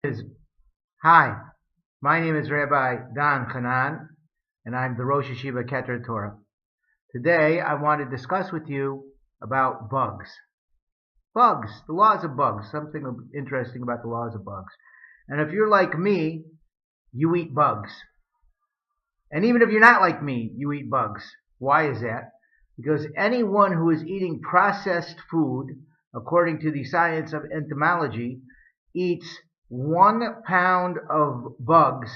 is Hi, my name is Rabbi Channen, and I'm the Rosh Yeshiva Keter Torah. Today, I want to discuss with you about bugs. Bugs, the laws of bugs, something interesting about the laws of bugs. And if you're like me, you eat bugs. And even if you're not like me, you eat bugs. Why is that? Because anyone who is eating processed food, according to the science of entomology, eats 1 pound of bugs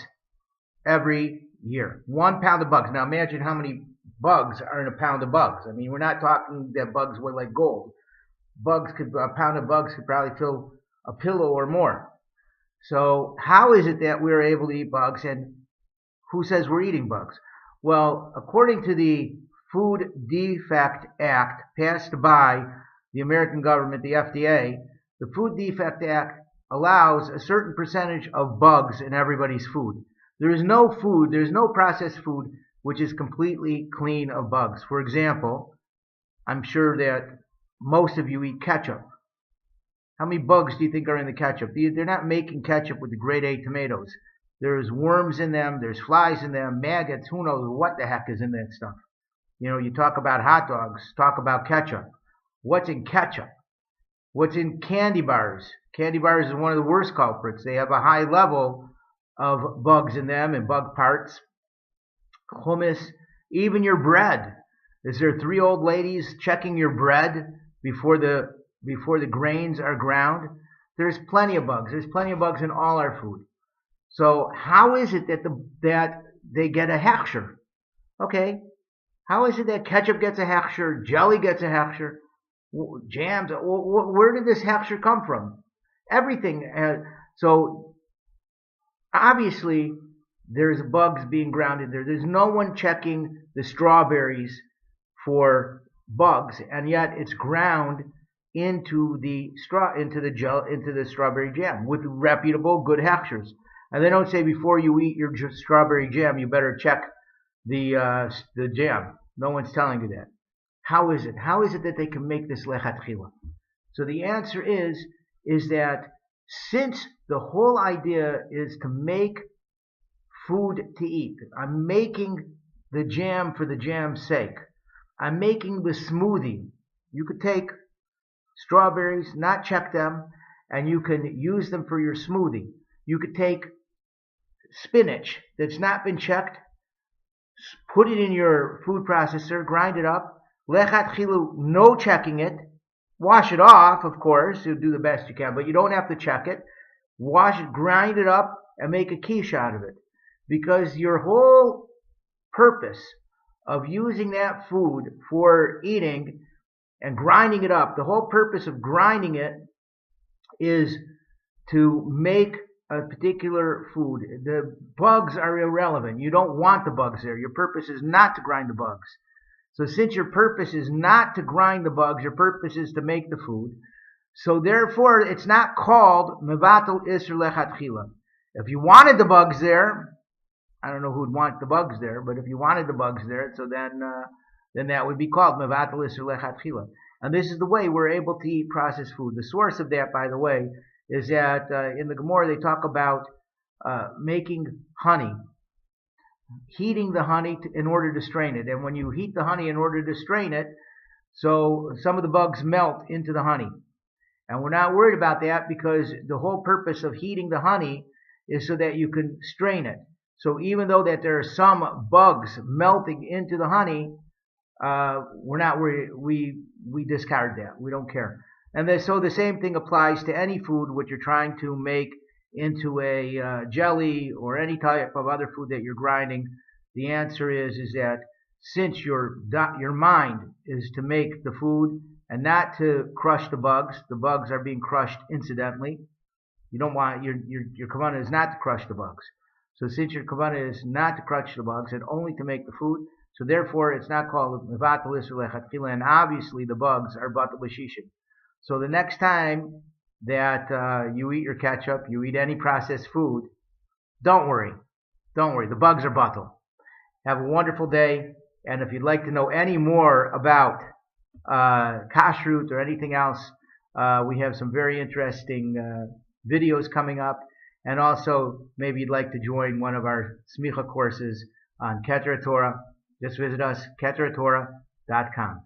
every year. 1 pound of bugs. Now imagine how many bugs are in a pound of bugs. I mean, we're not talking that bugs were like gold. A pound of bugs could probably fill a pillow or more. So how is it that we're able to eat bugs, and who says we're eating bugs? Well, according to the Food Defect Act passed by the American government, the FDA, the Food Defect Act allows a certain percentage of bugs in everybody's food. There's no processed food which is completely clean of bugs. For example, I'm sure that most of you eat ketchup. How many bugs do you think are in the ketchup? They're not making ketchup with the grade A tomatoes. There's worms in them, there's flies in them, maggots, who knows what the heck is in that stuff. You know, you talk about hot dogs, talk about ketchup. What's in ketchup? What's in candy bars? Candy bars is one of the worst culprits. They have a high level of bugs in them and bug parts. Hummus, even your bread. Is there 3 old ladies checking your bread before the grains are ground? There's plenty of bugs. There's plenty of bugs in all our food. So how is it that they get a hechsher? Okay, how is it that ketchup gets a hechsher, jelly gets a hechsher, jams? Where did this hechsher come from? Everything. So obviously there's bugs being ground in there. There's no one checking the strawberries for bugs, and yet it's ground into the strawberry jam with reputable, good hechshers. And they don't say before you eat your strawberry jam, you better check the jam. No one's telling you that. How is it? How is it that they can make this lechatchila? So the answer is that since the whole idea is to make food to eat, I'm making the jam for the jam's sake. I'm making the smoothie. You could take strawberries, not check them, and you can use them for your smoothie. You could take spinach that's not been checked, put it in your food processor, grind it up, lechatchilu, no checking it, wash it off, of course, you do the best you can, but you don't have to check it. Wash it, grind it up, and make a quiche out of it. Because your whole purpose of using that food for eating and grinding it up, the whole purpose of grinding it is to make a particular food. The bugs are irrelevant. You don't want the bugs there. Your purpose is not to grind the bugs. So since your purpose is not to grind the bugs, your purpose is to make the food. So therefore, it's not called mevatel isur lechatchila. If you wanted the bugs there, I don't know who'd want the bugs there, but if you wanted the bugs there, so then that would be called mevatel isur lechatchila. And this is the way we're able to eat processed food. The source of that, by the way, is that in the Gemara they talk about making honey, heating the honey in order to strain it. And when you heat the honey in order to strain it, so some of the bugs melt into the honey. And we're not worried about that because the whole purpose of heating the honey is so that you can strain it. So even though that there are some bugs melting into the honey, we're not worried. We discard that. We don't care. And so the same thing applies to any food which you're trying to make into a jelly or any type of other food that you're grinding. The answer is that since your mind is to make the food and not to crush the bugs are being crushed incidentally. You don't want your kavanah is not to crush the bugs. So since your kavanah is not to crush the bugs and only to make the food, so therefore it's not called mevatel isur lechatchila, and obviously the bugs are batel b'shishin. So the next time that you eat your ketchup, you eat any processed food, don't worry. Don't worry. The bugs are batel. Have a wonderful day. And if you'd like to know any more about kashrut or anything else, we have some very interesting videos coming up. And also, maybe you'd like to join one of our Smicha courses on Keter Torah. Just visit us, keteratorah.com.